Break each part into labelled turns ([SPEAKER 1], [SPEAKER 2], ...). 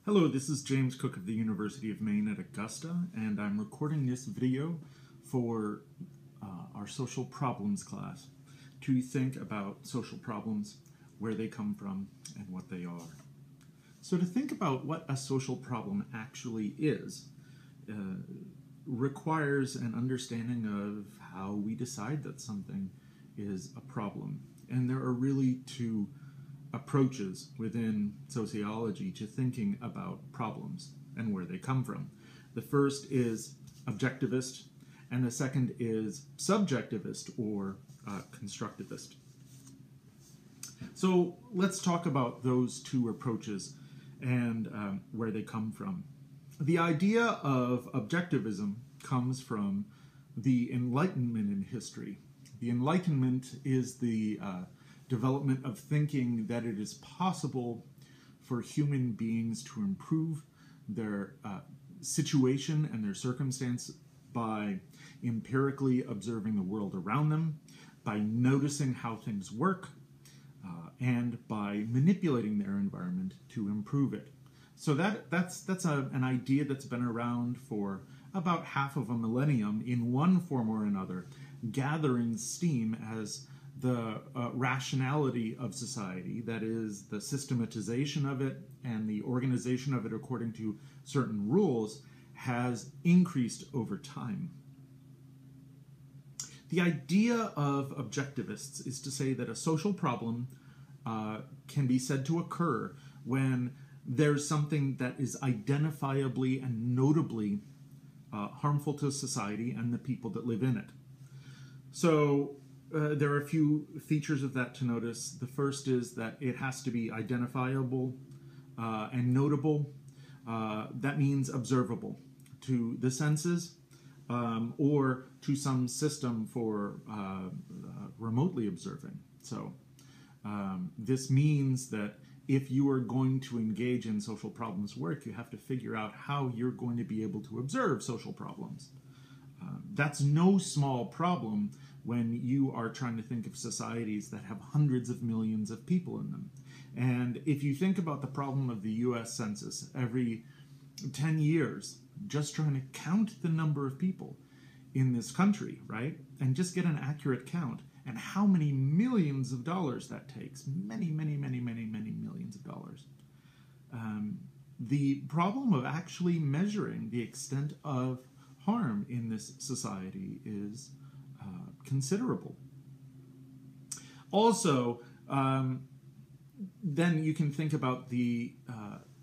[SPEAKER 1] Hello, this is James Cook of the University of Maine at Augusta, and I'm recording this video for our social problems class to think about social problems, where they come from, and what they are. So to think about what a social problem actually is requires an understanding of how we decide that something is a problem. And there are really two approaches within sociology to thinking about problems and where they come from. The first is objectivist, and the second is subjectivist or constructivist. So let's talk about those two approaches and where they come from. The idea of objectivism comes from the Enlightenment in history. The Enlightenment is the development of thinking that it is possible for human beings to improve their situation and their circumstance by empirically observing the world around them, by noticing how things work, and by manipulating their environment to improve it. So that's an idea that's been around for about half of a millennium in one form or another, gathering steam as the rationality of society, that is, the systematization of it and the organization of it according to certain rules, has increased over time. The idea of objectivists is to say that a social problem can be said to occur when there's something that is identifiably and notably harmful to society and the people that live in it. So there are a few features of that to notice. The first is that it has to be identifiable and notable. That means observable to the senses or to some system for remotely observing. So this means that if you are going to engage in social problems work, you have to figure out how you're going to be able to observe social problems. That's no small problem when you are trying to think of societies that have hundreds of millions of people in them. And if you think about the problem of the US Census, every 10 years, just trying to count the number of people in this country, right? And just get an accurate count, and how many millions of dollars that takes. Many, many, many, many, many millions of dollars. The problem of actually measuring the extent of harm in this society is considerable. Also, then you can think about the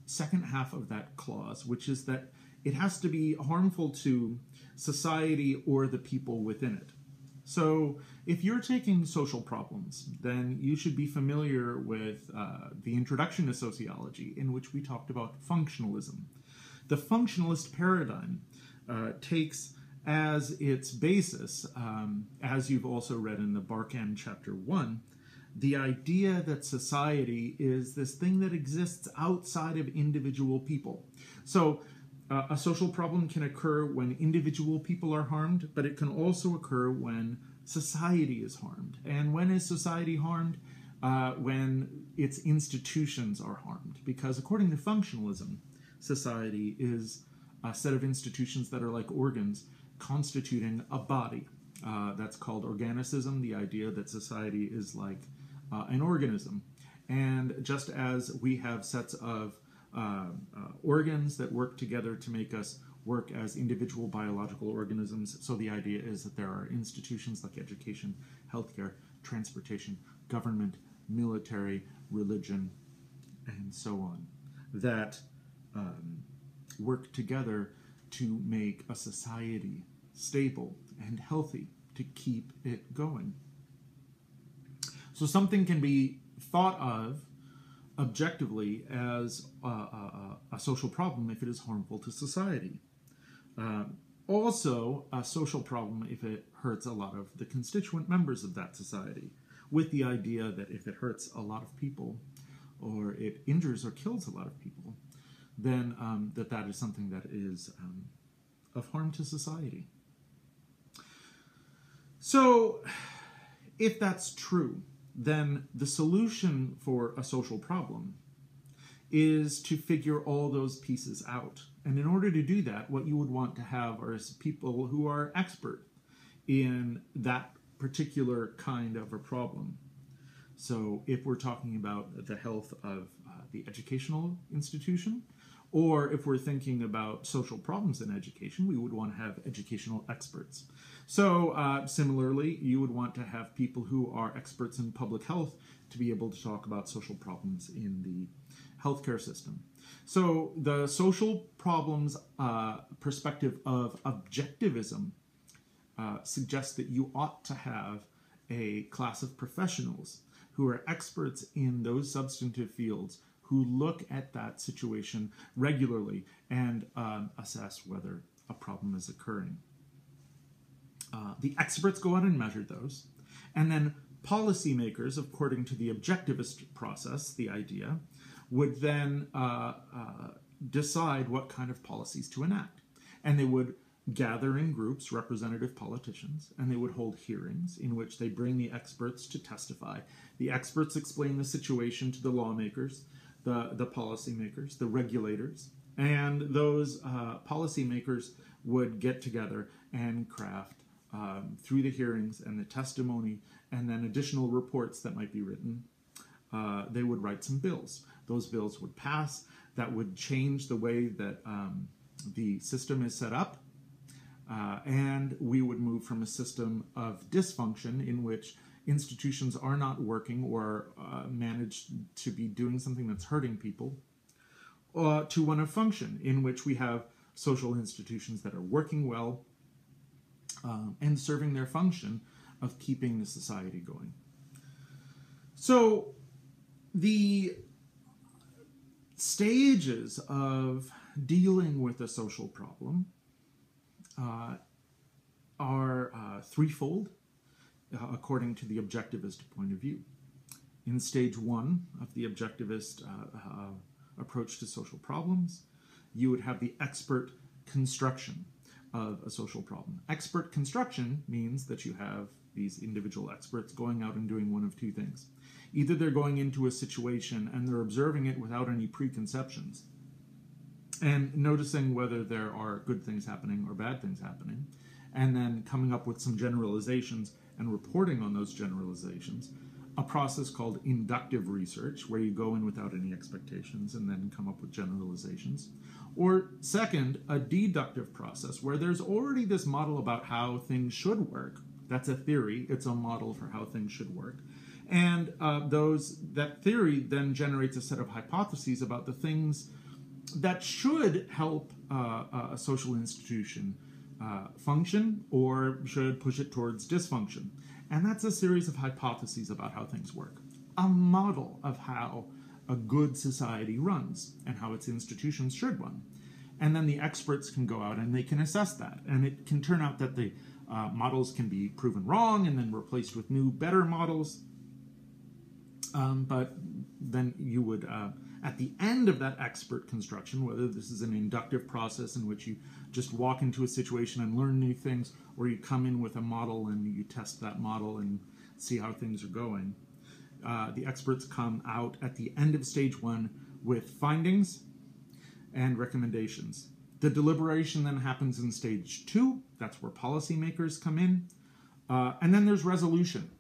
[SPEAKER 1] second half of that clause, which is that it has to be harmful to society or the people within it. So if you're taking social problems, then you should be familiar with the introduction to sociology, in which we talked about functionalism. The functionalist paradigm takes as its basis, as you've also read in the Barkan chapter 1, the idea that society is this thing that exists outside of individual people. So a social problem can occur when individual people are harmed, but it can also occur when society is harmed. And when is society harmed? When its institutions are harmed. Because according to functionalism, society is a set of institutions that are like organs constituting a body. That's called organicism, the idea that society is like an organism. And just as we have sets of organs that work together to make us work as individual biological organisms, so the idea is that there are institutions like education, healthcare, transportation, government, military, religion, and so on, that work together to make a society stable and healthy, to keep it going. So something can be thought of objectively as a social problem if it is harmful to society. Also, a social problem if it hurts a lot of the constituent members of that society, with the idea that if it hurts a lot of people, or it injures or kills a lot of people, then that is something that is of harm to society. So, if that's true, then the solution for a social problem is to figure all those pieces out. And in order to do that, what you would want to have are people who are expert in that particular kind of a problem. So if we're talking about the health of the educational institution, or if we're thinking about social problems in education, we would want to have educational experts. So similarly, you would want to have people who are experts in public health to be able to talk about social problems in the healthcare system. So the social problems perspective of objectivism suggests that you ought to have a class of professionals who are experts in those substantive fields who look at that situation regularly and assess whether a problem is occurring. The experts go out and measure those, and then policymakers, according to the objectivist process, the idea, would then decide what kind of policies to enact. And they would gather in groups, representative politicians, and they would hold hearings in which they bring the experts to testify. The experts explain the situation to the lawmakers, the policymakers, the regulators, and those policymakers would get together and craft, through the hearings and the testimony and then additional reports that might be written, they would write some bills. Those bills would pass. That would change the way that the system is set up, and we would move from a system of dysfunction in which institutions are not working or managed to be doing something that's hurting people, to one of function in which we have social institutions that are working well and serving their function of keeping the society going. So the stages of dealing with a social problem are threefold, according to the objectivist point of view. In stage one of the objectivist approach to social problems, you would have the expert construction of a social problem. Expert construction means that you have these individual experts going out and doing one of two things. Either they're going into a situation and they're observing it without any preconceptions and noticing whether there are good things happening or bad things happening, and then coming up with some generalizations and reporting on those generalizations, a process called inductive research, where you go in without any expectations and then come up with generalizations. Or second, a deductive process, where there's already this model about how things should work. That's a theory. It's a model for how things should work. And that theory then generates a set of hypotheses about the things that should help a social institution function or should push it towards dysfunction. And that's a series of hypotheses about how things work. A model of how a good society runs and how its institutions should run. And then the experts can go out and they can assess that. And it can turn out that the models can be proven wrong and then replaced with new, better models. But then you would, at the end of that expert construction, whether this is an inductive process in which you just walk into a situation and learn new things, or you come in with a model and you test that model and see how things are going, the experts come out at the end of stage one with findings and recommendations. The deliberation then happens in stage two. That's where policymakers come in. And then there's resolution.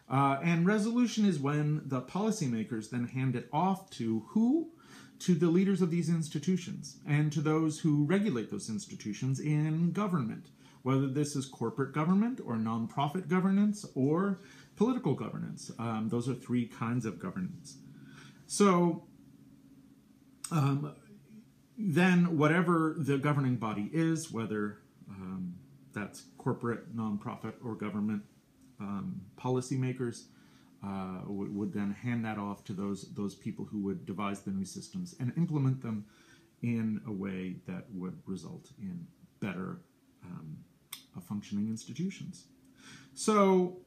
[SPEAKER 1] And resolution is when the policymakers then hand it off to who? To the leaders of these institutions and to those who regulate those institutions in government, whether this is corporate government or nonprofit governance or political governance. Those are three kinds of governance. So then whatever the governing body is, whether that's corporate, nonprofit, or government, policymakers would then hand that off to those people who would devise the new systems and implement them in a way that would result in better functioning institutions. So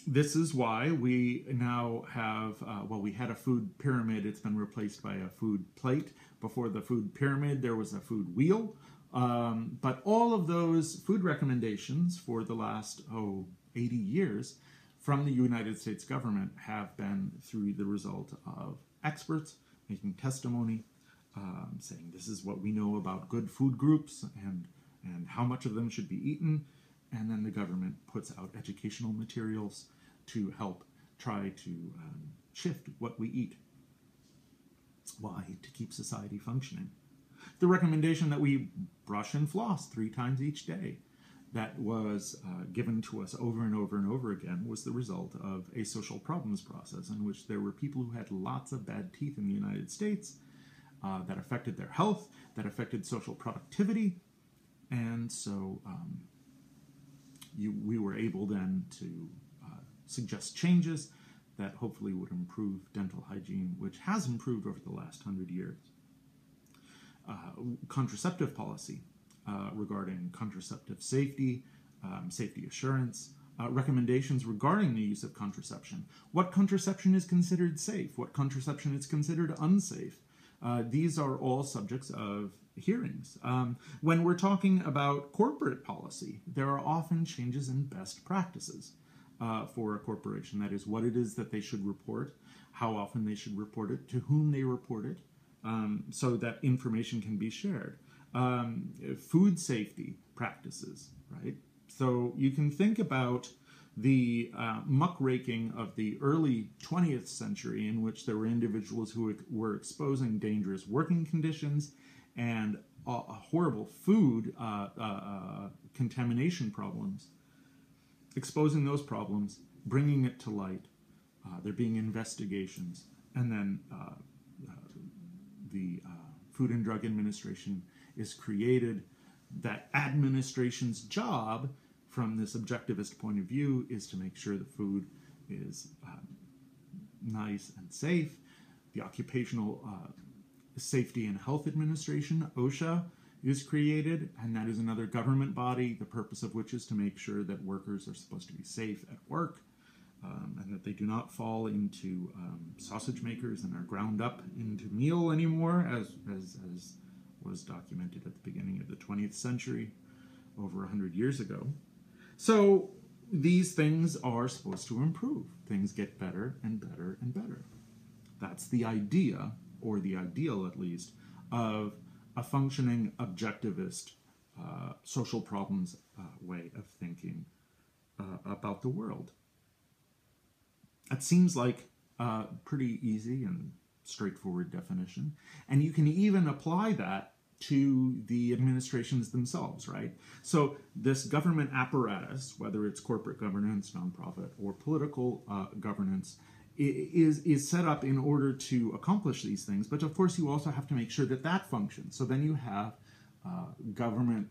[SPEAKER 1] this is why we now have, we had a food pyramid. It's been replaced by a food plate. Before the food pyramid, there was a food wheel. But all of those food recommendations for the last, 80 years from the United States government have been through the result of experts making testimony saying this is what we know about good food groups and how much of them should be eaten. And then the government puts out educational materials to help try to shift what we eat. Why? To keep society functioning. The recommendation that we brush and floss 3 times each day that was given to us over and over and over again was the result of a social problems process in which there were people who had lots of bad teeth in the United States that affected their health, that affected social productivity, and so we were able then to suggest changes that hopefully would improve dental hygiene, which has improved over the last 100 years. Contraceptive policy regarding contraceptive safety, safety assurance, recommendations regarding the use of contraception. What contraception is considered safe? What contraception is considered unsafe? These are all subjects of hearings. When we're talking about corporate policy, there are often changes in best practices for a corporation. That is, what it is that they should report, how often they should report it, to whom they report it, so that information can be shared. Food safety practices, right? So you can think about the muckraking of the early 20th century, in which there were individuals who were exposing dangerous working conditions and horrible food contamination problems, exposing those problems, bringing it to light, there being investigations, and then the Food and Drug Administration is created. That administration's job, from this objectivist point of view, is to make sure the food is nice and safe. The Occupational Safety and Health Administration, OSHA, is created, and that is another government body, the purpose of which is to make sure that workers are supposed to be safe at work, and that they do not fall into sausage makers and are ground up into meal anymore, as was documented at the beginning of the 20th century, over 100 years ago. So these things are supposed to improve. Things get better and better and better. That's the idea, or the ideal at least, of a functioning objectivist social problems way of thinking about the world. That seems like a pretty easy and straightforward definition. And you can even apply that to the administrations themselves, right? So this government apparatus, whether it's corporate governance, nonprofit, or political governance, is set up in order to accomplish these things. But of course, you also have to make sure that that functions. So then you have government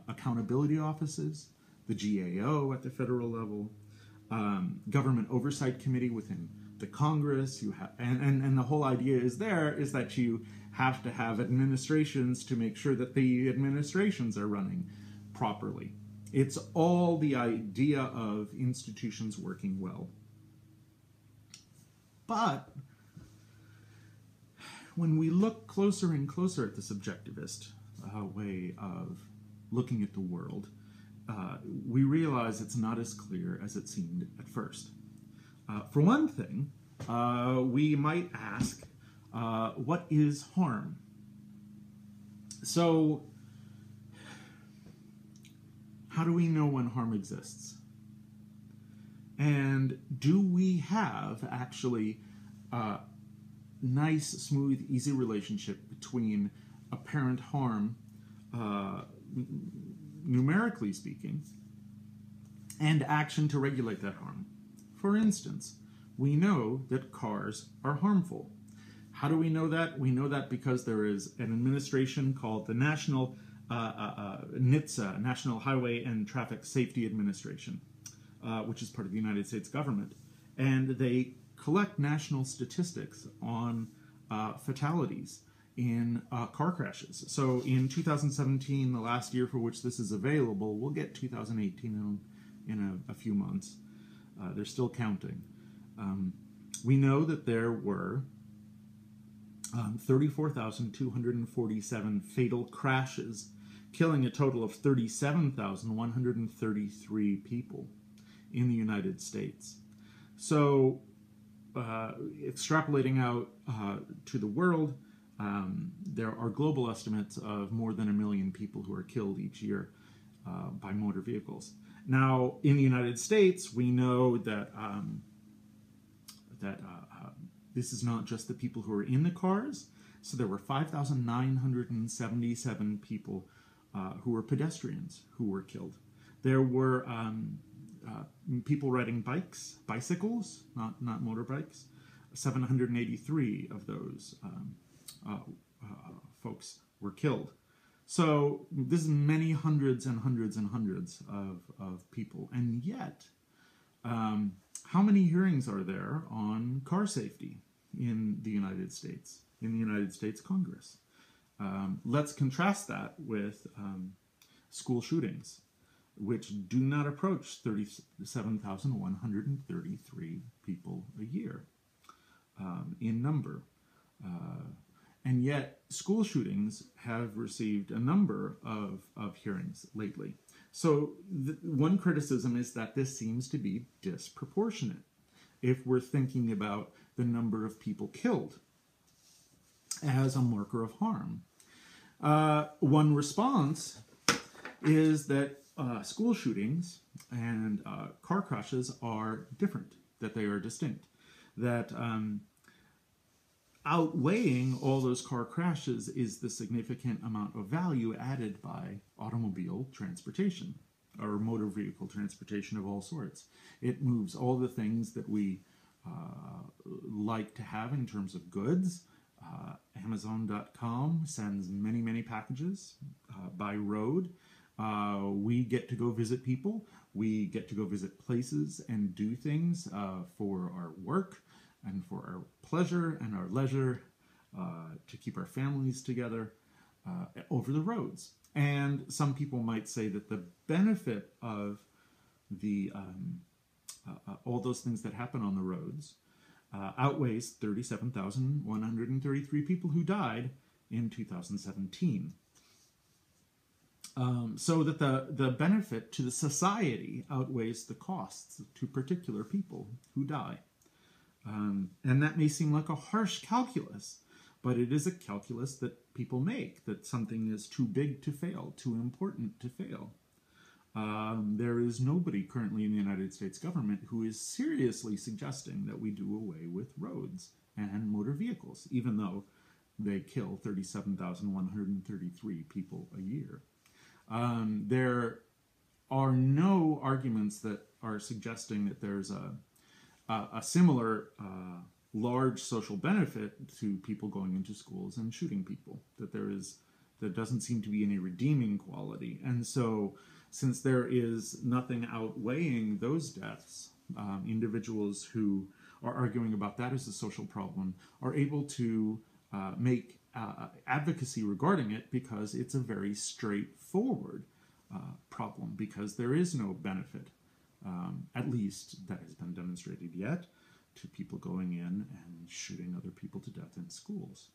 [SPEAKER 1] accountability offices, the GAO at the federal level, government oversight committee within the Congress. You have, and the whole idea is that you have to have administrations to make sure that the administrations are running properly. It's all the idea of institutions working well. But when we look closer and closer at the subjectivist way of looking at the world, we realize it's not as clear as it seemed at first. For one thing, we might ask, what is harm? So, how do we know when harm exists? And do we have actually a nice, smooth, easy relationship between apparent harm, numerically speaking, and action to regulate that harm? For instance, we know that cars are harmful. How do we know that? We know that because there is an administration called the National NHTSA, National Highway and Traffic Safety Administration, which is part of the United States government. And they collect national statistics on fatalities in car crashes. So in 2017, the last year for which this is available, we'll get 2018 in a few months. They're still counting. We know that there were 34,247 fatal crashes, killing a total of 37,133 people in the United States. So, extrapolating out to the world, there are global estimates of more than 1 million people who are killed each year by motor vehicles. Now, in the United States, we know that this is not just the people who are in the cars. So there were 5,977 people who were pedestrians who were killed. There were people riding bicycles, not motorbikes. 783 of those folks were killed. So this is many hundreds and hundreds and hundreds of people. And yet, how many hearings are there on car safety in the United States, in the United States Congress? Let's contrast that with school shootings, which do not approach 37,133 people a year in number. And yet, school shootings have received a number of hearings lately. So one criticism is that this seems to be disproportionate if we're thinking about the number of people killed as a marker of harm. One response is that school shootings and car crashes are different, that they are distinct, that outweighing all those car crashes is the significant amount of value added by automobile transportation or motor vehicle transportation of all sorts. It moves all the things that we like to have in terms of goods. Amazon.com sends many, many packages by road. We get to go visit people. We get to go visit places and do things for our work and for our pleasure and our leisure, to keep our families together over the roads. And some people might say that the benefit of the all those things that happen on the roads outweighs 37,133 people who died in 2017. So that the benefit to the society outweighs the costs to particular people who die. And that may seem like a harsh calculus, but it is a calculus that people make, that something is too big to fail, too important to fail. There is nobody currently in the United States government who is seriously suggesting that we do away with roads and motor vehicles, even though they kill 37,133 people a year. There are no arguments that are suggesting that there's a similar large social benefit to people going into schools and shooting people, that there doesn't seem to be any redeeming quality. And so, since there is nothing outweighing those deaths, individuals who are arguing about that as a social problem are able to make advocacy regarding it because it's a very straightforward problem, because there is no benefit, at least that has been demonstrated yet, to people going in and shooting other people to death in schools.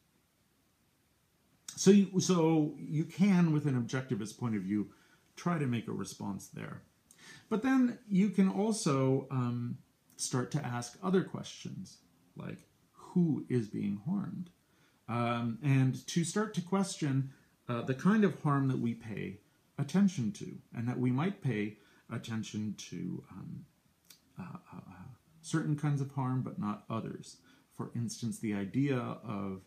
[SPEAKER 1] So you can, with an objectivist point of view, try to make a response there. But then you can also start to ask other questions, like who is being harmed? And to start to question the kind of harm that we pay attention to, and that we might pay attention to certain kinds of harm, but not others. For instance, the idea of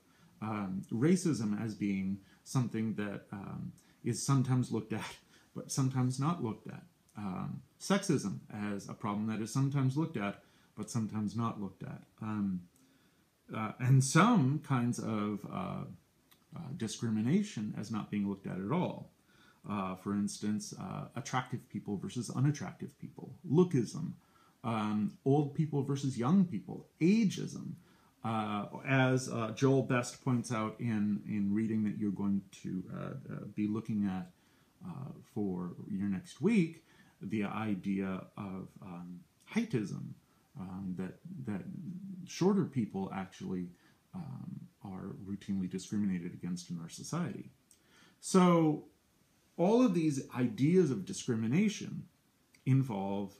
[SPEAKER 1] racism as being something that is sometimes looked at, but sometimes not looked at. Sexism as a problem that is sometimes looked at, but sometimes not looked at. And some kinds of discrimination as not being looked at all. For instance, attractive people versus unattractive people, lookism, old people versus young people, ageism. As Joel Best points out in reading that you're going to be looking at for your next week, the idea of heightism, that shorter people actually are routinely discriminated against in our society. So all of these ideas of discrimination involve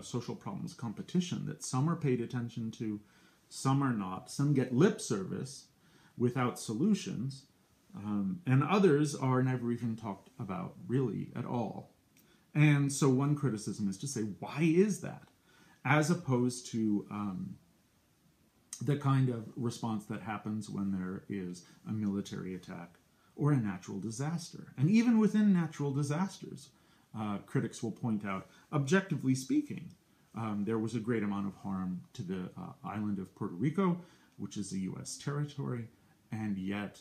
[SPEAKER 1] social problems, competition, that some are paid attention to, some are not. Some get lip service, without solutions, and others are never even talked about really at all. And so one criticism is to say, why is that? As opposed to the kind of response that happens when there is a military attack or a natural disaster. And even within natural disasters, critics will point out, objectively speaking, there was a great amount of harm to the island of Puerto Rico, which is a U.S. territory, and yet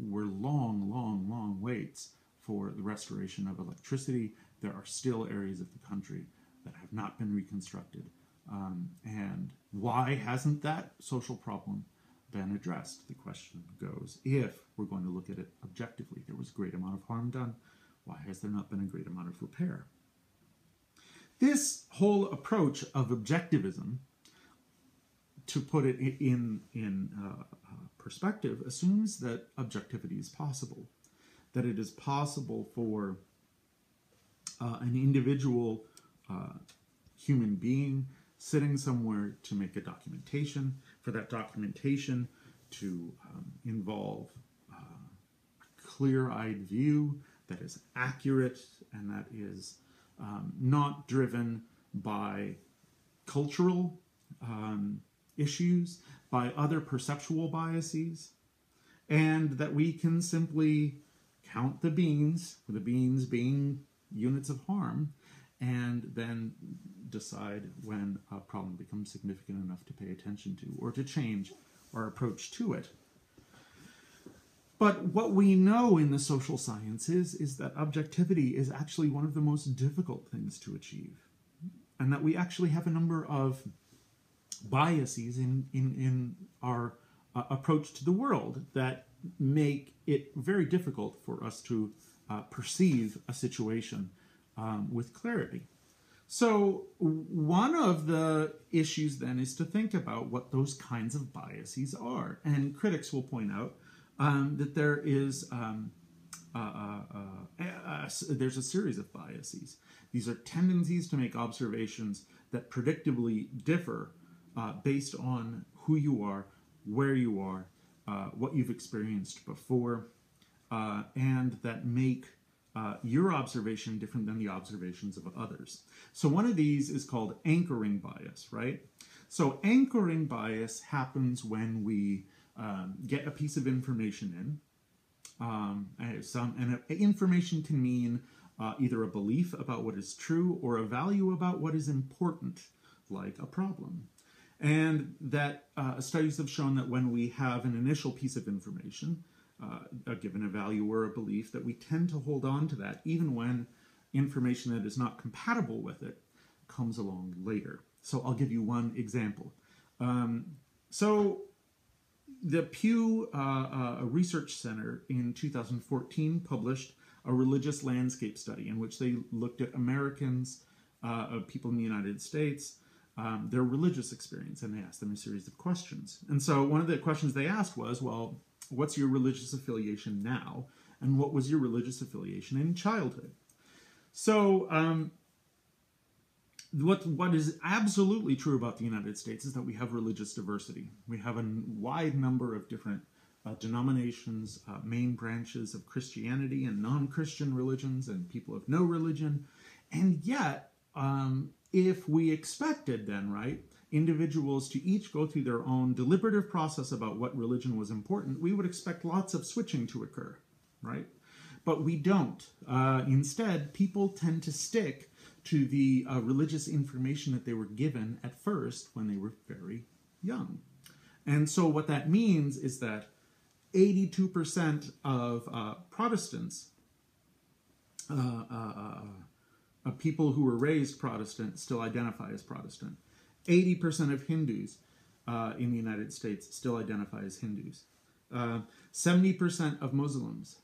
[SPEAKER 1] were long waits for the restoration of electricity. There are still areas of the country that have not been reconstructed. And why hasn't that social problem been addressed? The question goes, if we're going to look at it objectively, there was a great amount of harm done. Why has there not been a great amount of repair? This whole approach of objectivism, to put it in perspective, assumes that objectivity is possible, that it is possible for an individual human being sitting somewhere to make a documentation, for that documentation to involve a clear-eyed view that is accurate and that is not driven by cultural issues, by other perceptual biases, and that we can simply count the beans being units of harm, and then decide when a problem becomes significant enough to pay attention to or to change our approach to it. But what we know in the social sciences is that objectivity is actually one of the most difficult things to achieve, and that we actually have a number of biases in our approach to the world that make it very difficult for us to perceive a situation with clarity. So one of the issues then is to think about what those kinds of biases are. And critics will point out that there is there's a series of biases. These are tendencies to make observations that predictably differ based on who you are, where you are, what you've experienced before, and that make your observation different than the observations of others. So one of these is called anchoring bias, right? So anchoring bias happens when we get a piece of information in. And information can mean either a belief about what is true or a value about what is important, like a problem. And that studies have shown that when we have an initial piece of information, given a value or a belief, that we tend to hold on to that even when information that is not compatible with it comes along later. So I'll give you one example. So the Pew Research Center in 2014 published a religious landscape study in which they looked at Americans, people in the United States, their religious experience, and they asked them a series of questions. And so one of the questions they asked was, well, what's your religious affiliation now? And what was your religious affiliation in childhood? So what is absolutely true about the United States is that we have religious diversity. We have a wide number of different denominations, main branches of Christianity and non-Christian religions and people of no religion. And yet, if we expected then, right, individuals to each go through their own deliberative process about what religion was important, we would expect lots of switching to occur, right? But we don't. Instead, people tend to stick to the religious information that they were given at first when they were very young. And so what that means is that 82% of Protestants, people who were raised Protestant, still identify as Protestant. 80% of Hindus in the United States still identify as Hindus. 70% of Muslims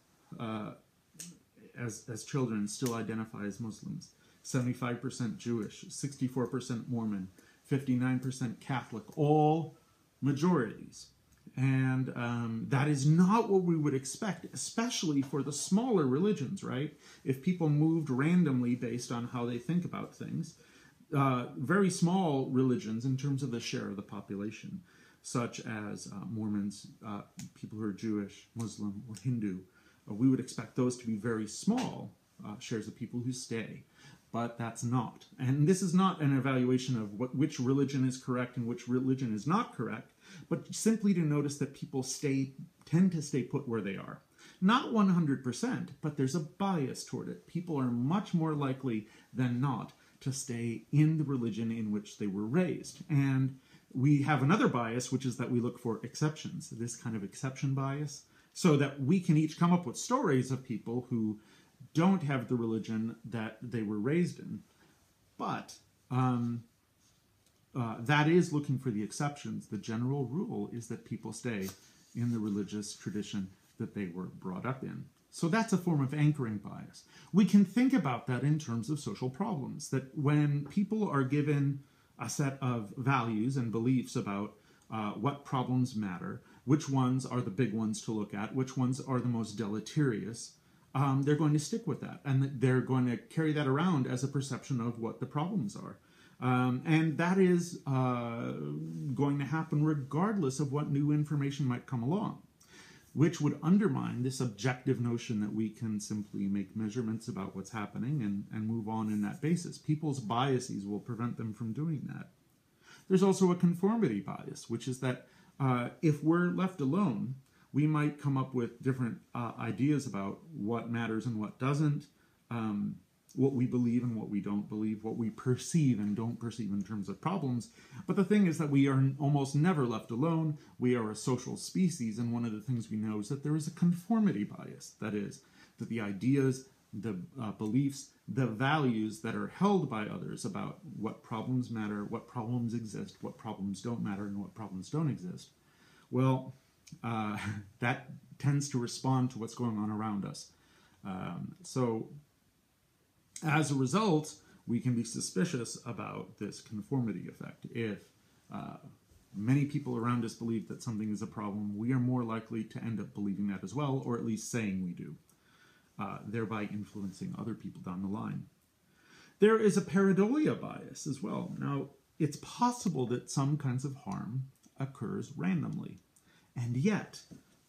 [SPEAKER 1] as children still identify as Muslims. 75% Jewish, 64% Mormon, 59% Catholic, all majorities. And that is not what we would expect, especially for the smaller religions, right? If people moved randomly based on how they think about things, very small religions in terms of the share of the population such as Mormons, people who are Jewish, Muslim, or Hindu, we would expect those to be very small shares of people who stay. But that's not. And this is not an evaluation of which religion is correct and which religion is not correct, but simply to notice that people tend to stay put where they are. Not 100%, but there's a bias toward it. People are much more likely than not to stay in the religion in which they were raised. And we have another bias, which is that we look for exceptions, this kind of exception bias, so that we can each come up with stories of people who don't have the religion that they were raised in. But that is looking for the exceptions. The general rule is that people stay in the religious tradition that they were brought up in. So that's a form of anchoring bias. We can think about that in terms of social problems, that when people are given a set of values and beliefs about what problems matter, which ones are the big ones to look at, which ones are the most deleterious, they're going to stick with that, and they're going to carry that around as a perception of what the problems are. And that is going to happen regardless of what new information might come along, which would undermine this objective notion that we can simply make measurements about what's happening and move on in that basis. People's biases will prevent them from doing that. There's also a conformity bias, which is that if we're left alone, we might come up with different ideas about what matters and what doesn't, what we believe and what we don't believe, what we perceive and don't perceive in terms of problems. But the thing is that we are almost never left alone. We are a social species, and one of the things we know is that there is a conformity bias. That is, that the ideas, the beliefs, the values that are held by others about what problems matter, what problems exist, what problems don't matter, and what problems don't exist, well, that tends to respond to what's going on around us. So as a result, we can be suspicious about this conformity effect. If many people around us believe that something is a problem, we are more likely to end up believing that as well, or at least saying we do, thereby influencing other people down the line. There is a pareidolia bias as well. Now, it's possible that some kinds of harm occurs randomly. And yet,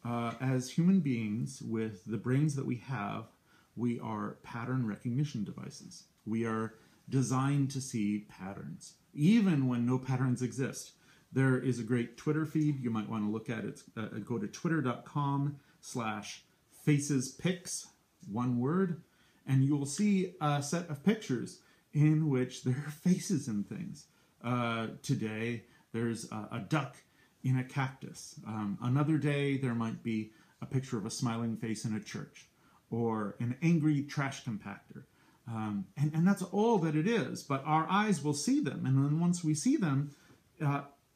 [SPEAKER 1] as human beings with the brains that we have, we are pattern recognition devices. We are designed to see patterns, even when no patterns exist. There is a great Twitter feed you might want to look at. It's go to twitter.com/facespics, one word, and you will see a set of pictures in which there are faces in things. Today, there's a duck in a cactus. Another day, there might be a picture of a smiling face in a church, or an angry trash compactor. And that's all that it is, but our eyes will see them, and then once we see them,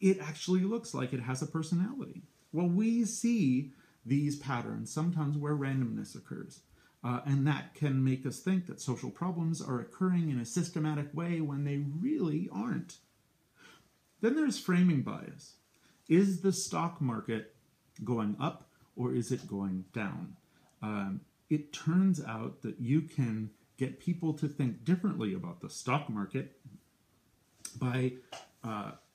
[SPEAKER 1] it actually looks like it has a personality. Well, we see these patterns sometimes where randomness occurs, and that can make us think that social problems are occurring in a systematic way when they really aren't. Then there's framing bias. Is the stock market going up or is it going down? It turns out that you can get people to think differently about the stock market by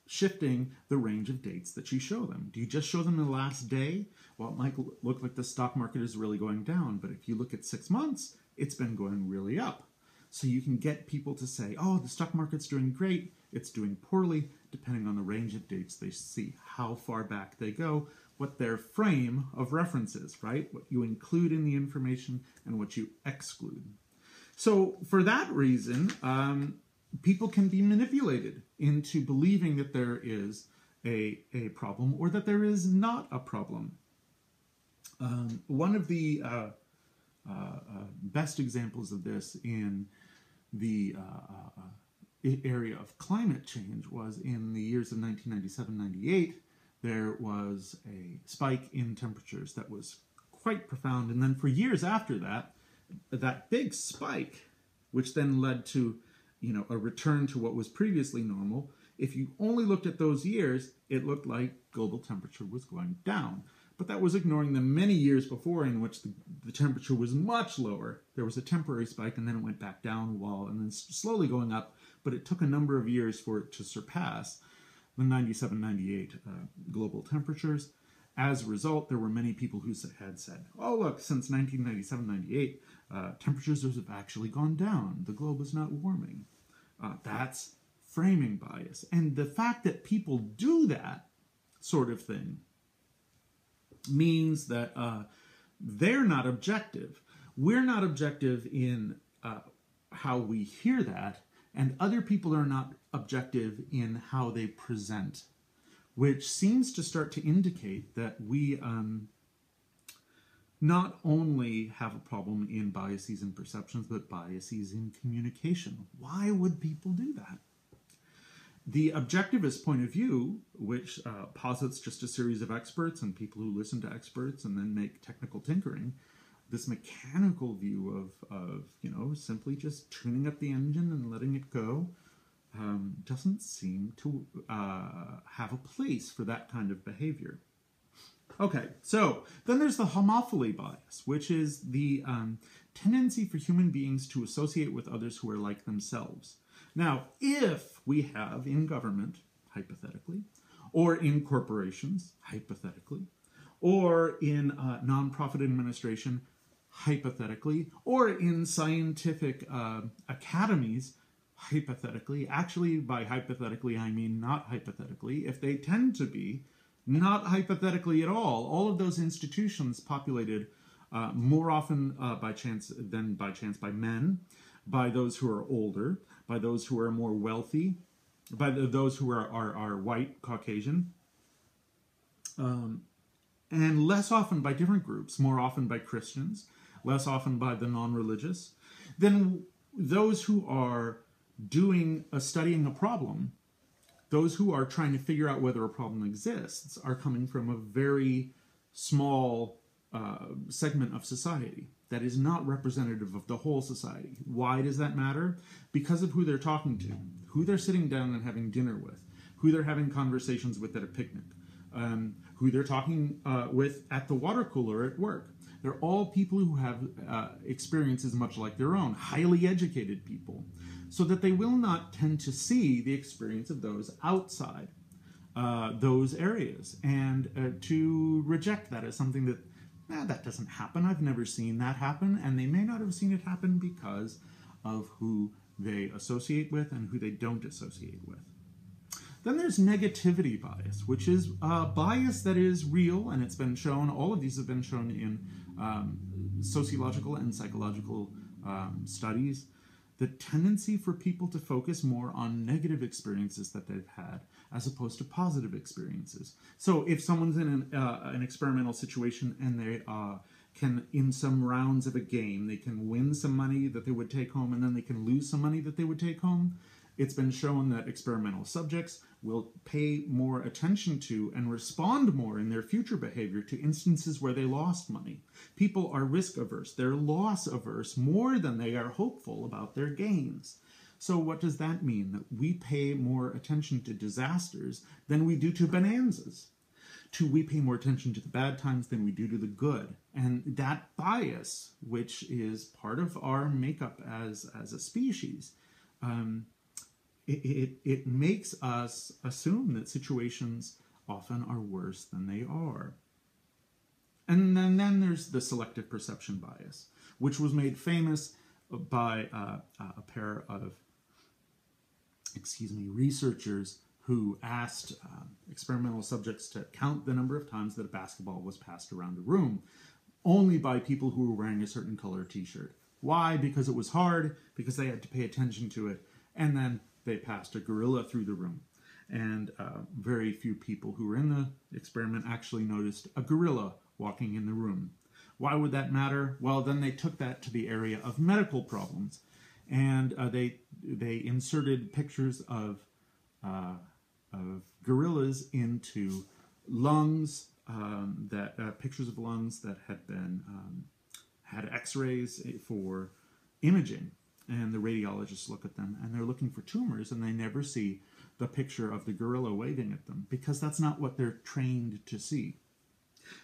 [SPEAKER 1] shifting the range of dates that you show them. Do you just show them the last day? Well, it might look like the stock market is really going down, but if you look at 6 months, it's been going really up. So you can get people to say, oh, the stock market's doing great, it's doing poorly, depending on the range of dates they see, how far back they go, what their frame of reference is, right? What you include in the information and what you exclude. So for that reason, people can be manipulated into believing that there is a problem or that there is not a problem. One of the best examples of this in the area of climate change was in the years of 1997-98. There was a spike in temperatures that was quite profound, and then for years after that, that big spike, which then led to, a return to what was previously normal, if you only looked at those years, it looked like global temperature was going down. But that was ignoring the many years before in which the temperature was much lower. There was a temporary spike, and then it went back down a while, and then slowly going up, but it took a number of years for it to surpass the 97-98 global temperatures. As a result, there were many people who had said, oh, look, since 1997-98, temperatures have actually gone down. The globe is not warming. That's framing bias. And the fact that people do that sort of thing means that they're not objective. We're not objective in how we hear that, and other people are not objective in how they present, which seems to start to indicate that we not only have a problem in biases and perceptions, but biases in communication. Why would people do that? The objectivist point of view, which posits just a series of experts and people who listen to experts and then make technical tinkering, this mechanical view of simply just tuning up the engine and letting it go, doesn't seem to have a place for that kind of behavior. Okay, so then there's the homophily bias, which is the tendency for human beings to associate with others who are like themselves. Now, if we have in government, hypothetically, or in corporations, hypothetically, or in nonprofit administration, hypothetically, or in scientific academies, hypothetically, actually by hypothetically I mean not hypothetically, if they tend to be not hypothetically at all of those institutions populated more often by chance than by chance by men, by those who are older, by those who are more wealthy, by those who are white, Caucasian, and less often by different groups, more often by Christians, less often by the non-religious, then those who are studying a problem, those who are trying to figure out whether a problem exists, are coming from a very small segment of society that is not representative of the whole society. Why does that matter? Because of who they're talking to, who they're sitting down and having dinner with, who they're having conversations with at a picnic, who they're talking with at the water cooler at work. They're all people who have experiences much like their own, highly educated people, so that they will not tend to see the experience of those outside those areas, and to reject that as something that, that doesn't happen, I've never seen that happen, and they may not have seen it happen because of who they associate with and who they don't associate with. Then there's negativity bias, which is a bias that is real, and it's been shown, all of these have been shown in sociological and psychological studies, the tendency for people to focus more on negative experiences that they've had as opposed to positive experiences. So if someone's in an experimental situation and they can, in some rounds of a game, they can win some money that they would take home, and then they can lose some money that they would take home, it's been shown that experimental subjects will pay more attention to and respond more in their future behavior to instances where they lost money. People are risk averse. They're loss averse more than they are hopeful about their gains. So what does that mean? That we pay more attention to disasters than we do to bonanzas. We pay more attention to the bad times than we do to the good. And that bias, which is part of our makeup as a species, it makes us assume that situations often are worse than they are. And then there's the selective perception bias, which was made famous by a pair of researchers who asked experimental subjects to count the number of times that a basketball was passed around a room, only by people who were wearing a certain color t-shirt. Why? Because it was hard, because they had to pay attention to it, and then they passed a gorilla through the room. And very few people who were in the experiment actually noticed a gorilla walking in the room. Why would that matter? Well, then they took that to the area of medical problems. And they inserted pictures of gorillas into lungs, pictures of lungs that had been had X-rays for imaging. And the radiologists look at them, and they're looking for tumors, and they never see the picture of the gorilla waving at them, because that's not what they're trained to see.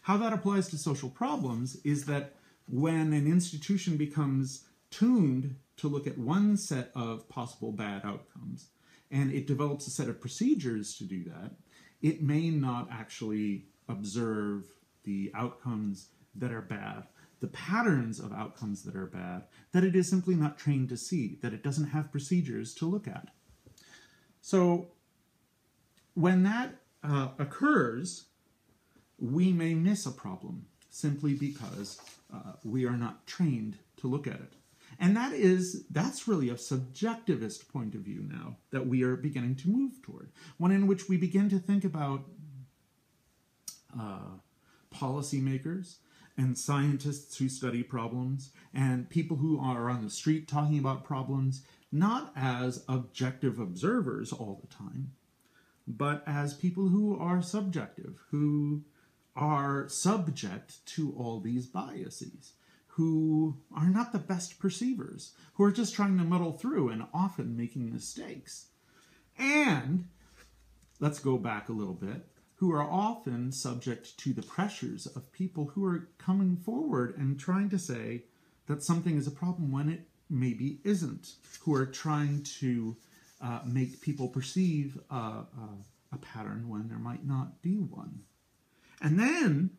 [SPEAKER 1] How that applies to social problems is that when an institution becomes tuned to look at one set of possible bad outcomes, and it develops a set of procedures to do that, it may not actually observe the outcomes that are bad, the patterns of outcomes that are bad, that it is simply not trained to see, that it doesn't have procedures to look at. So when that occurs, we may miss a problem simply because we are not trained to look at it. And that's really a subjectivist point of view now that we are beginning to move toward. One in which we begin to think about policymakers and scientists who study problems and people who are on the street talking about problems, not as objective observers all the time, but as people who are subjective, who are subject to all these biases, who are not the best perceivers, who are just trying to muddle through and often making mistakes. And, let's go back a little bit, who are often subject to the pressures of people who are coming forward and trying to say that something is a problem when it maybe isn't, who are trying to make people perceive a pattern when there might not be one. And then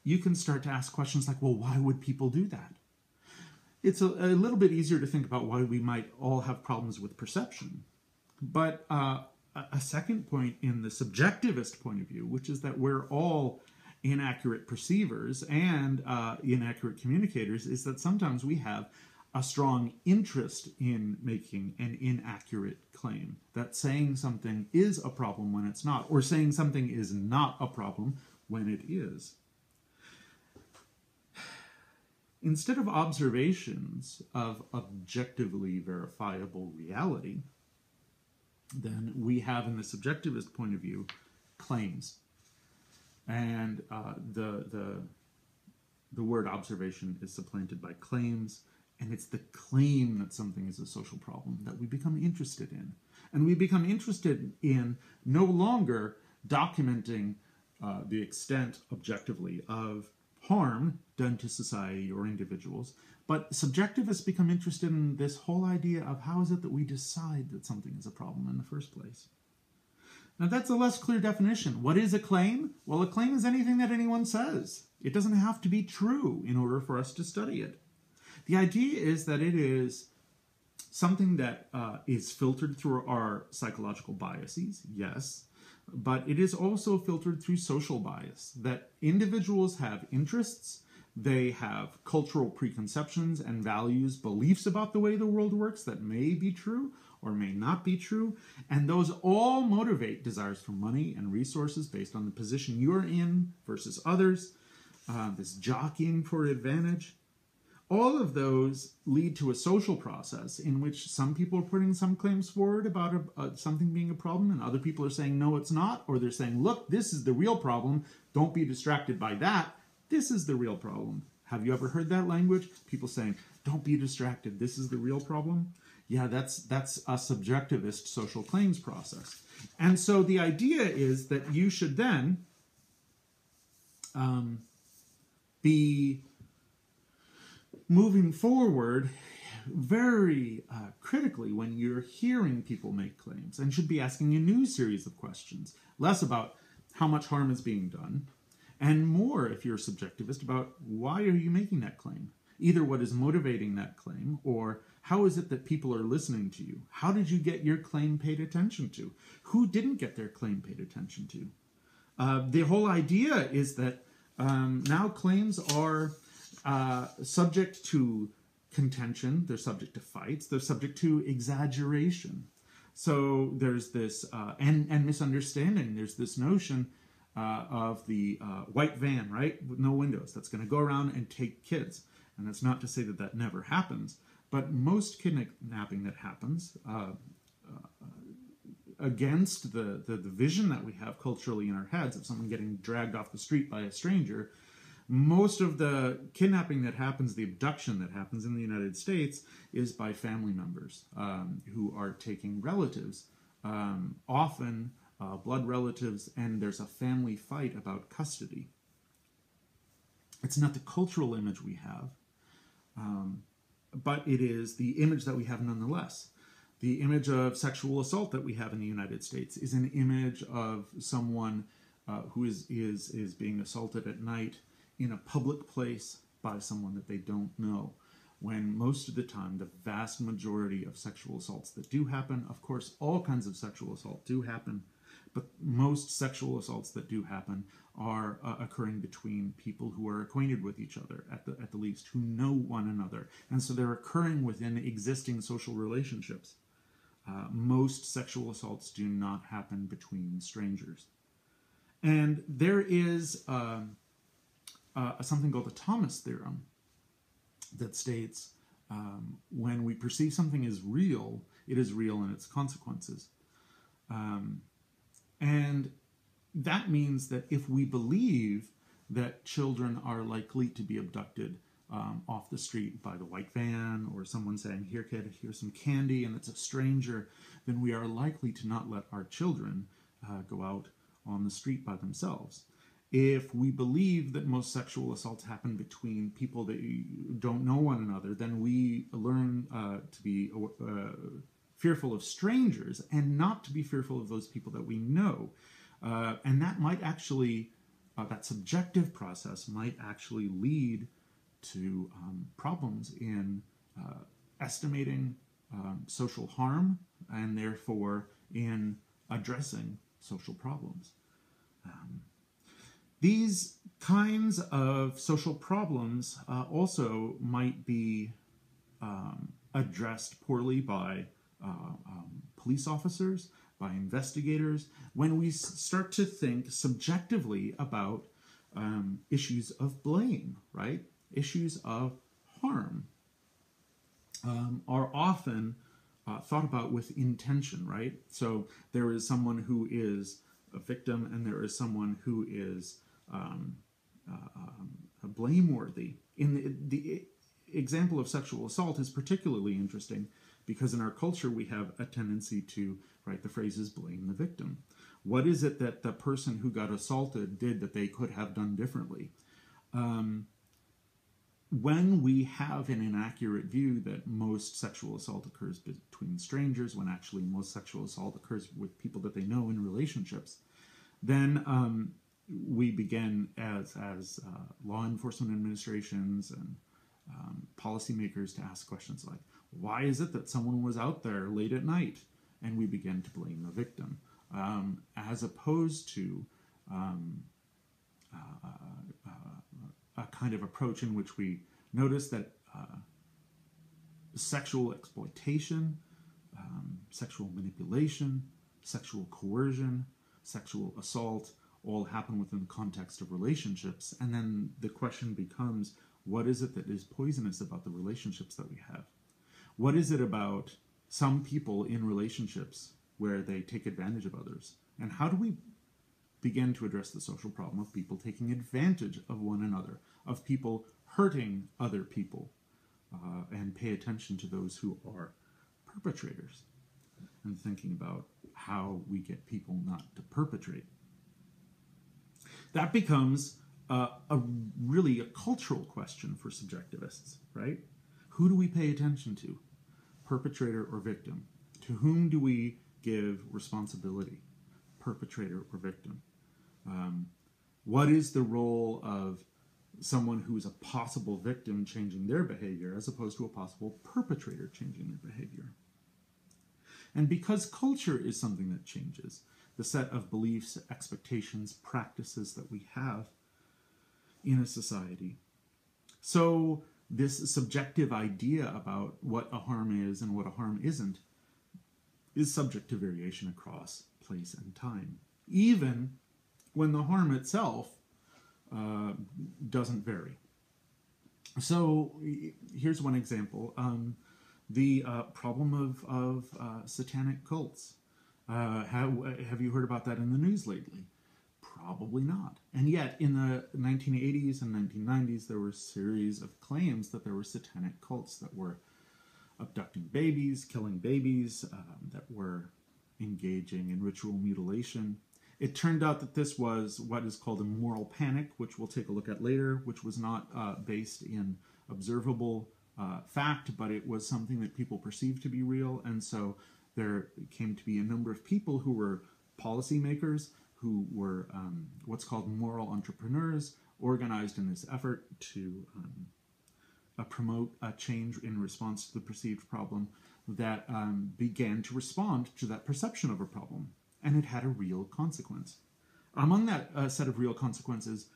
[SPEAKER 1] you can start to ask questions like, well, why would people do that? It's a little bit easier to think about why we might all have problems with perception. But a second point in the subjectivist point of view, which is that we're all inaccurate perceivers and inaccurate communicators, is that sometimes we have a strong interest in making an inaccurate claim, that saying something is a problem when it's not, or saying something is not a problem when it is. Instead of observations of objectively verifiable reality, then we have, in the subjectivist point of view, claims. And the word observation is supplanted by claims, and it's the claim that something is a social problem that we become interested in. And we become interested in no longer documenting the extent objectively of harm done to society or individuals, but subjectivists become interested in this whole idea of how is it that we decide that something is a problem in the first place. Now that's a less clear definition. What is a claim? Well, a claim is anything that anyone says. It doesn't have to be true in order for us to study it. The idea is that it is something that is filtered through our psychological biases, yes, but it is also filtered through social bias, that individuals have interests, they have cultural preconceptions and values, beliefs about the way the world works that may be true or may not be true, and those all motivate desires for money and resources based on the position you're in versus others, this jockeying for advantage. All of those lead to a social process in which some people are putting some claims forward about something being a problem, and other people are saying, no, it's not, or they're saying, look, this is the real problem, don't be distracted by that, this is the real problem. Have you ever heard that language? People saying, don't be distracted, this is the real problem? Yeah, that's a subjectivist social claims process. And so the idea is that you should then be moving forward very critically when you're hearing people make claims, and should be asking a new series of questions, less about how much harm is being done, and more, if you're a subjectivist, about why are you making that claim? Either what is motivating that claim, or how is it that people are listening to you? How did you get your claim paid attention to? Who didn't get their claim paid attention to? The whole idea is that now claims are subject to contention, they're subject to fights, they're subject to exaggeration. So there's this, and misunderstanding, there's this notion of the white van, right, with no windows, that's going to go around and take kids. And that's not to say that that never happens, but most kidnapping that happens against the vision that we have culturally in our heads of someone getting dragged off the street by a stranger, most of the kidnapping that happens, the abduction that happens in the United States, is by family members who are taking relatives, often blood relatives, and there's a family fight about custody. It's not the cultural image we have, but it is the image that we have nonetheless. The image of sexual assault that we have in the United States is an image of someone who is being assaulted at night in a public place by someone that they don't know, when most of the time, the vast majority of sexual assaults that do happen, of course, all kinds of sexual assault do happen, but most sexual assaults that do happen are occurring between people who are acquainted with each other, at the least, who know one another. And so they're occurring within existing social relationships. Most sexual assaults do not happen between strangers. And there is something called the Thomas theorem that states when we perceive something as real, it is real in its consequences. And that means that if we believe that children are likely to be abducted off the street by the white van, or someone saying, "Here, kid, here's some candy," and it's a stranger, then we are likely to not let our children go out on the street by themselves. If we believe that most sexual assaults happen between people that don't know one another, then we learn to be fearful of strangers and not to be fearful of those people that we know. And that might actually, that subjective process might actually lead to problems in estimating social harm, and therefore in addressing social problems. These kinds of social problems also might be addressed poorly by police officers, by investigators, when we start to think subjectively about issues of blame, right? Issues of harm are often thought about with intention, right? So there is someone who is a victim, and there is someone who is blameworthy. In the example of sexual assault is particularly interesting because in our culture we have a tendency to write the phrases "blame the victim." What is it that the person who got assaulted did that they could have done differently? When we have an inaccurate view that most sexual assault occurs between strangers, when actually most sexual assault occurs with people that they know in relationships, then we begin as law enforcement administrations and policymakers to ask questions like, why is it that someone was out there late at night? And we begin to blame the victim, as opposed to a kind of approach in which we notice that sexual exploitation, sexual manipulation, sexual coercion, sexual assault all happen within the context of relationships. And then the question becomes, what is it that is poisonous about the relationships that we have? What is it about some people in relationships where they take advantage of others? And how do we begin to address the social problem of people taking advantage of one another, of people hurting other people, and pay attention to those who are perpetrators, and thinking about how we get people not to perpetrate? That becomes really a cultural question for subjectivists, right? Who do we pay attention to? Perpetrator or victim? To whom do we give responsibility? Perpetrator or victim? What is the role of someone who is a possible victim changing their behavior as opposed to a possible perpetrator changing their behavior? And because culture is something that changes, the set of beliefs, expectations, practices that we have in a society. So this subjective idea about what a harm is and what a harm isn't is subject to variation across place and time, even when the harm itself doesn't vary. So here's one example. The problem of satanic cults. Have you heard about that in the news lately? Probably not. And yet, in the 1980s and 1990s, there were a series of claims that there were satanic cults that were abducting babies, killing babies, that were engaging in ritual mutilation. It turned out that this was what is called a moral panic, which we'll take a look at later, which was not based in observable fact, but it was something that people perceived to be real. And so there came to be a number of people who were policymakers, who were what's called moral entrepreneurs, organized in this effort to promote a change in response to the perceived problem that began to respond to that perception of a problem. And it had a real consequence. Among that set of real consequences,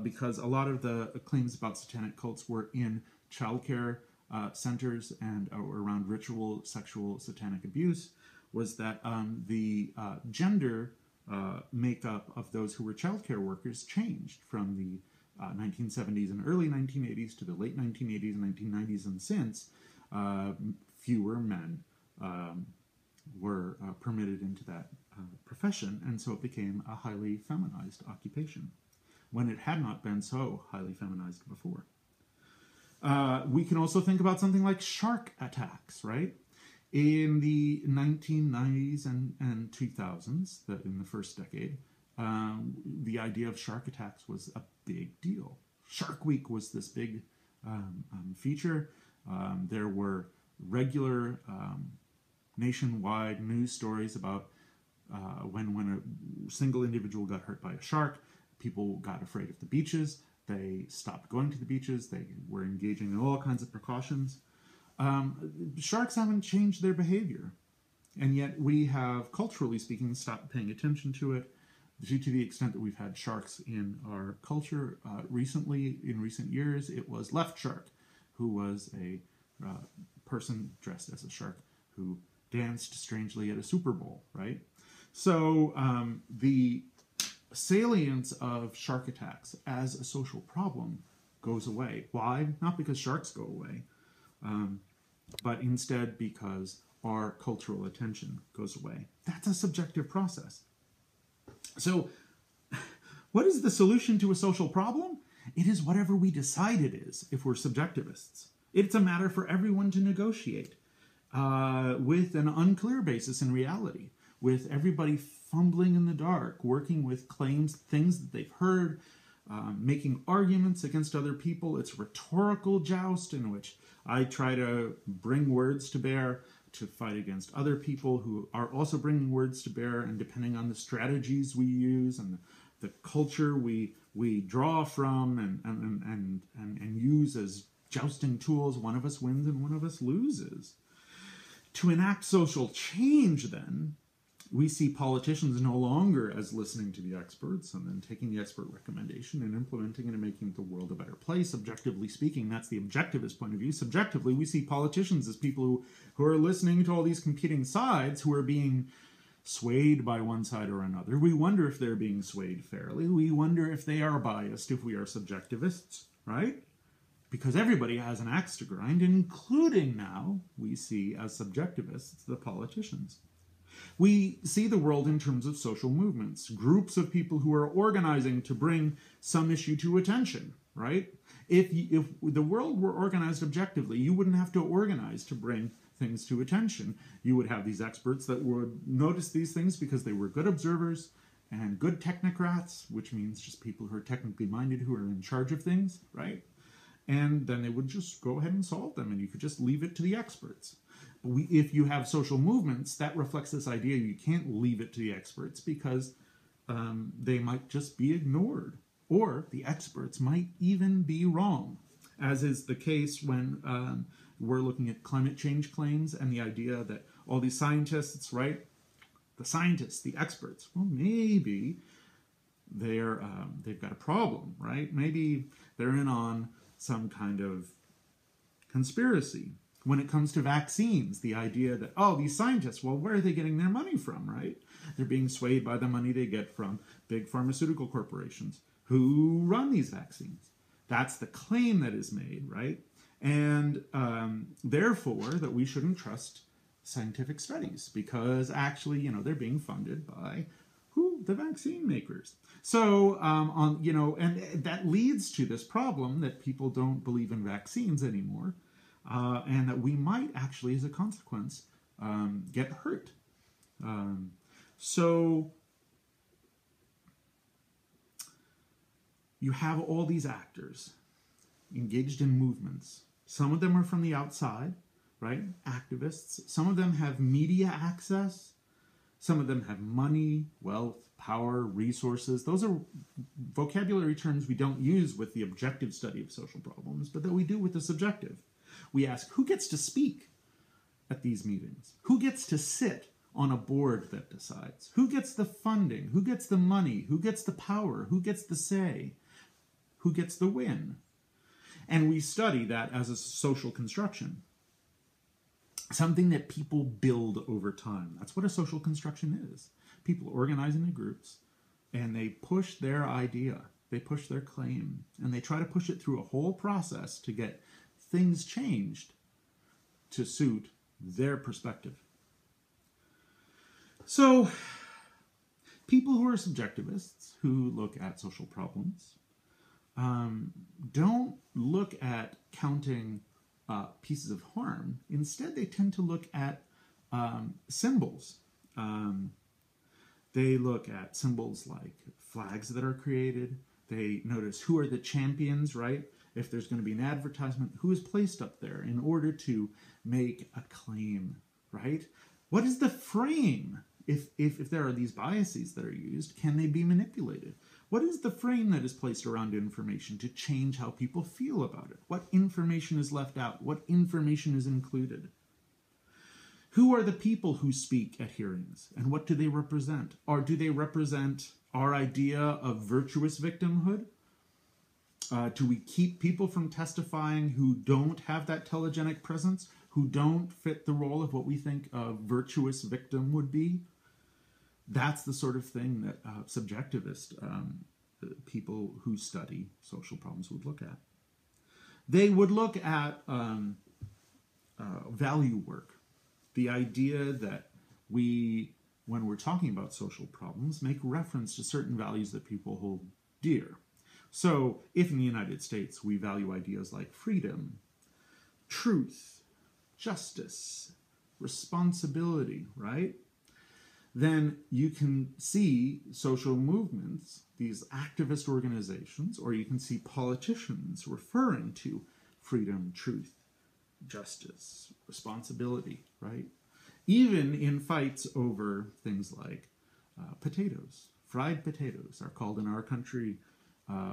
[SPEAKER 1] because a lot of the claims about satanic cults were in childcare centers and around ritual sexual satanic abuse, was that the gender makeup of those who were childcare workers changed from the 1970s and early 1980s to the late 1980s and 1990s, and since fewer men were permitted into that profession, and so it became a highly feminized occupation when it had not been so highly feminized before. We can also think about something like shark attacks, right? In the 1990s and 2000s, in the first decade, the idea of shark attacks was a big deal. Shark Week was this big feature. There were regular nationwide news stories about when a single individual got hurt by a shark, people got afraid of the beaches. They stopped going to the beaches. They were engaging in all kinds of precautions. Sharks haven't changed their behavior, and yet we have, culturally speaking, stopped paying attention to it, to the extent that we've had sharks in our culture. Recently, in recent years, it was Left Shark, who was a person dressed as a shark who danced strangely at a Super Bowl, right? So the salience of shark attacks as a social problem goes away. Why? Not because sharks go away, but instead because our cultural attention goes away. That's a subjective process. So what is the solution to a social problem? It is whatever we decide it is if we're subjectivists. It's a matter for everyone to negotiate with an unclear basis in reality, with everybody fumbling in the dark, working with claims, things that they've heard, making arguments against other people. It's rhetorical joust in which I try to bring words to bear to fight against other people who are also bringing words to bear, and depending on the strategies we use and the culture we draw from and use as jousting tools, one of us wins and one of us loses. To enact social change, then, we see politicians no longer as listening to the experts and then taking the expert recommendation and implementing it and making the world a better place. Objectively speaking, that's the objectivist point of view. Subjectively, we see politicians as people who are listening to all these competing sides, who are being swayed by one side or another. We wonder if they're being swayed fairly. We wonder if they are biased, if we are subjectivists, right? Because everybody has an axe to grind, including now, we see as subjectivists, the politicians. We see the world in terms of social movements, groups of people who are organizing to bring some issue to attention, right? If the world were organized objectively, you wouldn't have to organize to bring things to attention. You would have these experts that would notice these things because they were good observers and good technocrats, which means just people who are technically minded, who are in charge of things, right? And then they would just go ahead and solve them, and you could just leave it to the experts. If you have social movements, that reflects this idea you can't leave it to the experts because they might just be ignored, or the experts might even be wrong, as is the case when we're looking at climate change claims and the idea that all these scientists, right? The scientists, the experts, well, maybe they've got a problem, right? Maybe they're in on some kind of conspiracy. When it comes to vaccines, the idea that, oh, these scientists, well, where are they getting their money from, right? They're being swayed by the money they get from big pharmaceutical corporations who run these vaccines. That's the claim that is made, right? And therefore, that we shouldn't trust scientific studies because actually, they're being funded by who? The vaccine makers. So, and that leads to this problem that people don't believe in vaccines anymore. And that we might actually, as a consequence, get hurt. So you have all these actors engaged in movements Some of them are from the outside, right? Activists. Some of them have media access. Some of them have money, wealth, power, resources. Those are vocabulary terms we don't use with the objective study of social problems, but that we do with the subjective. We ask, who gets to speak at these meetings? Who gets to sit on a board that decides? Who gets the funding? Who gets the money? Who gets the power? Who gets the say? Who gets the win? And we study that as a social construction. Something that people build over time. That's what a social construction is. People organize into groups, and they push their idea, they push their claim, and they try to push it through a whole process to get things changed to suit their perspective. So, people who are subjectivists, who look at social problems, don't look at counting pieces of harm. Instead, they tend to look at symbols. They look at symbols like flags that are created. They notice who are the champions, right? If there's going to be an advertisement, who is placed up there in order to make a claim, right? What is the frame? If there are these biases that are used, can they be manipulated? What is the frame that is placed around information to change how people feel about it? What information is left out? What information is included? Who are the people who speak at hearings, and what do they represent? Or do they represent our idea of virtuous victimhood? Do we keep people from testifying who don't have that telegenic presence, who don't fit the role of what we think a virtuous victim would be? That's the sort of thing that subjectivist people who study social problems would look at. They would look at value work. The idea that we, when we're talking about social problems, make reference to certain values that people hold dear. So if in the United States we value ideas like freedom, truth, justice, responsibility, right? Then you can see social movements, these activist organizations, or you can see politicians referring to freedom, truth, justice, responsibility, right? Even in fights over things like potatoes. Fried potatoes are called in our country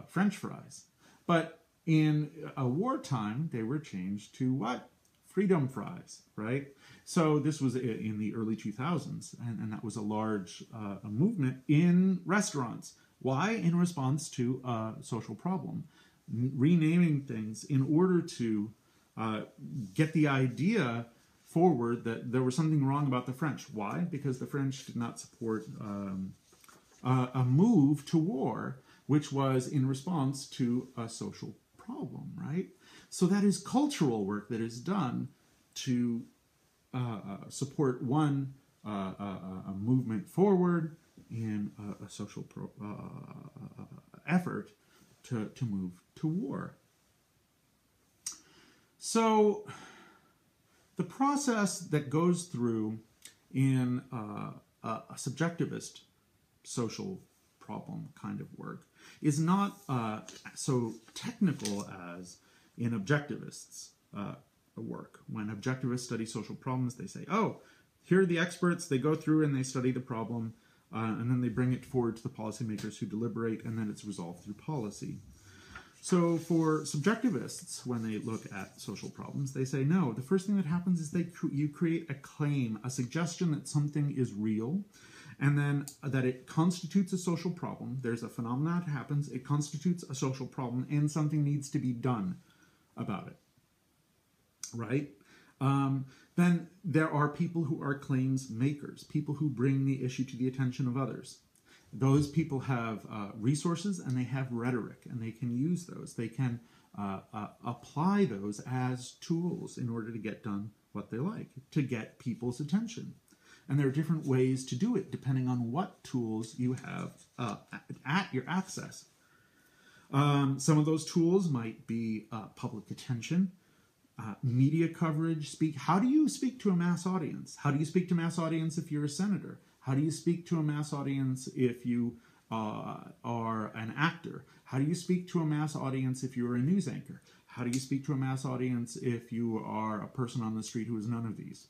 [SPEAKER 1] French fries. But in a wartime, they were changed to what? Freedom fries, right? So this was in the early 2000s, and that was a large movement in restaurants. Why? In response to a social problem. Renaming things in order to get the idea forward that there was something wrong about the French. Why? Because the French did not support a move to war, which was in response to a social problem, right? So that is cultural work that is done to support one a movement forward in a social effort to move to war. So the process that goes through in a subjectivist social problem kind of work is not so technical as in objectivists' work. When objectivists study social problems, they say, oh, here are the experts, they go through and they study the problem, and then they bring it forward to the policymakers who deliberate, and then it's resolved through policy. So for subjectivists, when they look at social problems, they say, no, the first thing that happens is you create a claim, a suggestion that something is real, and then that it constitutes a social problem. There's a phenomenon that happens, it constitutes a social problem, and something needs to be done about it, right? Then there are people who are claims makers, people who bring the issue to the attention of others. Those people have resources and they have rhetoric, and they can use those. They can apply those as tools in order to get done what they like, to get people's attention. And there are different ways to do it depending on what tools you have at your access. Some of those tools might be public attention, media coverage. How do you speak to a mass audience? How do you speak to a mass audience if you're a senator? How do you speak to a mass audience if you are an actor? How do you speak to a mass audience if you're a news anchor? How do you speak to a mass audience if you are a person on the street who is none of these?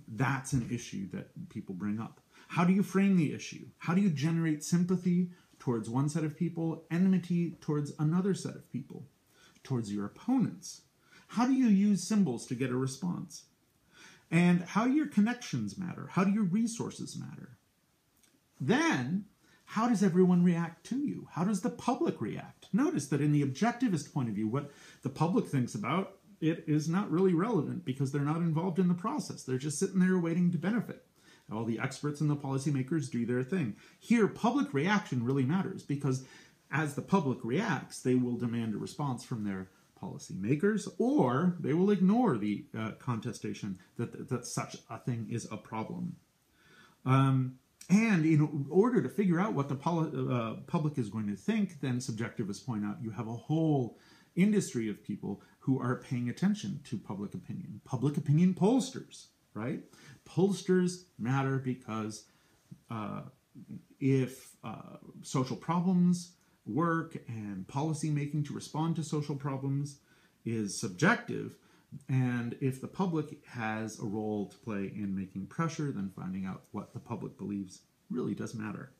[SPEAKER 1] That's an issue that people bring up. How do you frame the issue? How do you generate sympathy towards one set of people, enmity towards another set of people, towards your opponents? How do you use symbols to get a response? And how do your connections matter? How do your resources matter? Then, how does everyone react to you? How does the public react? Notice that in the objectivist point of view, what the public thinks about it is not really relevant because they're not involved in the process. They're just sitting there waiting to benefit. All the experts and the policymakers do their thing. Here, public reaction really matters because as the public reacts, they will demand a response from their policymakers, or they will ignore the contestation that such a thing is a problem. And in order to figure out what the public is going to think, then subjectivists point out you have a whole industry of people who are paying attention to public opinion. Public opinion pollsters, right? Pollsters matter because if social problems work and policy making to respond to social problems is subjective, and if the public has a role to play in making pressure, then finding out what the public believes really does matter.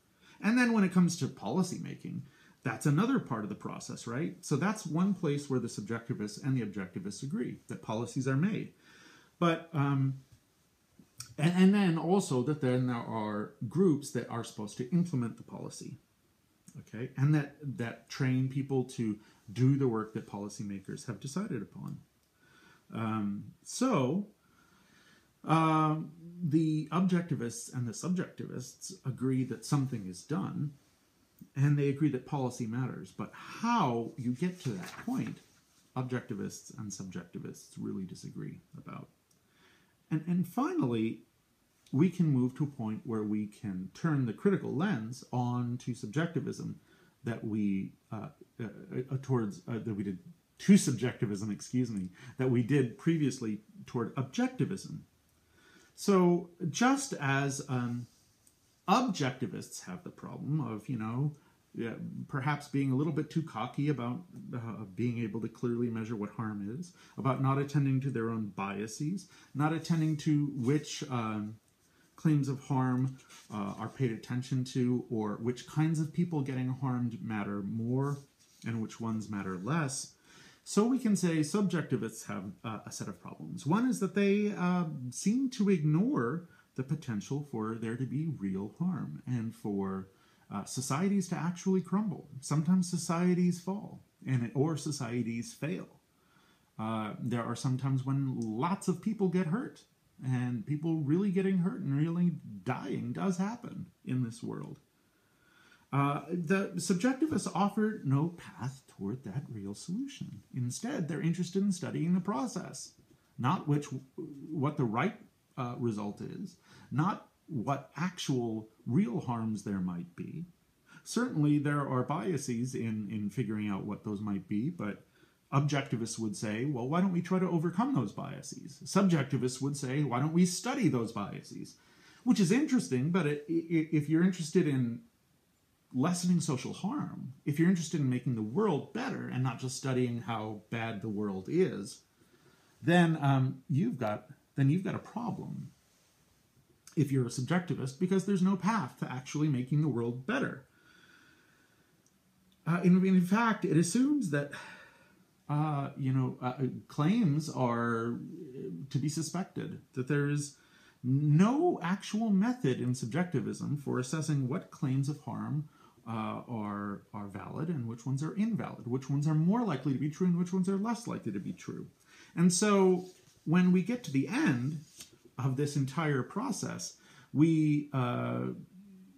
[SPEAKER 1] And then when it comes to policy making, that's another part of the process, right? So that's one place where the subjectivists and the objectivists agree, that policies are made. But, and then also that then there are groups that are supposed to implement the policy, okay? And that train people to do the work that policymakers have decided upon. The objectivists and the subjectivists agree that something is done, and they agree that policy matters. But how you get to that point, objectivists and subjectivists really disagree about. And finally, we can move to a point where we can turn the critical lens on to subjectivism that we did to subjectivism, that we did previously toward objectivism. So just as objectivists have the problem of, perhaps being a little bit too cocky about being able to clearly measure what harm is, about not attending to their own biases, not attending to which claims of harm are paid attention to, or which kinds of people getting harmed matter more and which ones matter less. So we can say subjectivists have a set of problems. One is that they seem to ignore the potential for there to be real harm and for societies to actually crumble. Sometimes societies fall or societies fail. There are sometimes when lots of people get hurt, and people really getting hurt and really dying does happen in this world. The subjectivists offer no path toward that real solution. Instead, they're interested in studying the process, not what the right result is, not what actual real harms there might be. Certainly, there are biases in figuring out what those might be, but objectivists would say, well, why don't we try to overcome those biases? Subjectivists would say, why don't we study those biases? Which is interesting, but if you're interested in lessening social harm, if you're interested in making the world better and not just studying how bad the world is, then you've got a problem if you're a subjectivist, because there's no path to actually making the world better. In fact, it assumes that claims are to be suspected, that there is no actual method in subjectivism for assessing what claims of harm are valid and which ones are invalid, which ones are more likely to be true and which ones are less likely to be true. And so when we get to the end of this entire process, we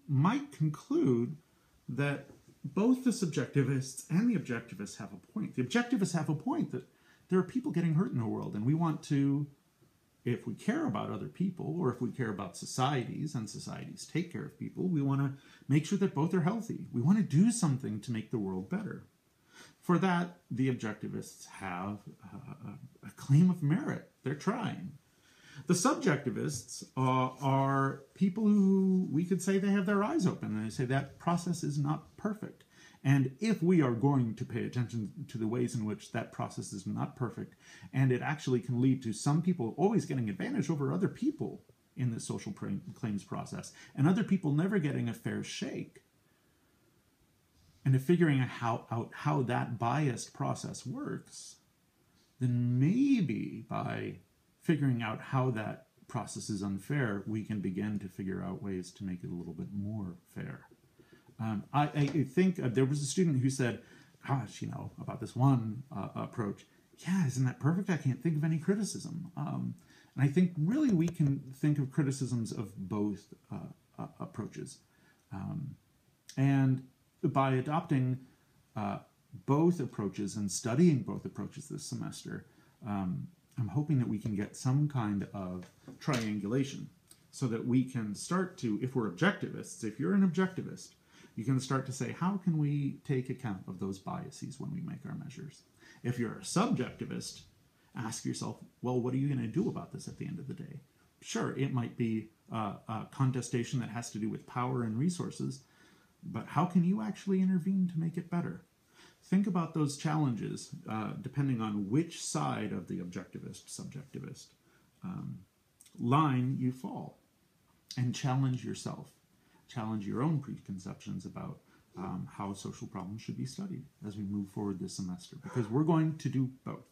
[SPEAKER 1] might conclude that both the subjectivists and the objectivists have a point. The objectivists have a point that there are people getting hurt in the world, and we want to, if we care about other people, or if we care about societies, and societies take care of people, we want to make sure that both are healthy. We want to do something to make the world better. For that, the objectivists have a claim of merit. They're trying. The subjectivists are people who we could say they have their eyes open, and they say that process is not perfect. And if we are going to pay attention to the ways in which that process is not perfect, and it actually can lead to some people always getting advantage over other people in the social claims process, and other people never getting a fair shake, and if figuring out how that biased process works, then maybe by figuring out how that process is unfair, we can begin to figure out ways to make it a little bit more fair. I think there was a student who said, gosh, about this one approach, yeah, isn't that perfect? I can't think of any criticism. And I think really we can think of criticisms of both approaches. And by adopting both approaches and studying both approaches this semester, I'm hoping that we can get some kind of triangulation so that we can start to, if we're objectivists, if you're an objectivist, you can start to say, how can we take account of those biases when we make our measures? If you're a subjectivist, ask yourself, well, what are you going to do about this at the end of the day? Sure, it might be a contestation that has to do with power and resources, but how can you actually intervene to make it better? Think about those challenges depending on which side of the objectivist-subjectivist line you fall, and challenge yourself. Challenge your own preconceptions about how social problems should be studied as we move forward this semester, because we're going to do both.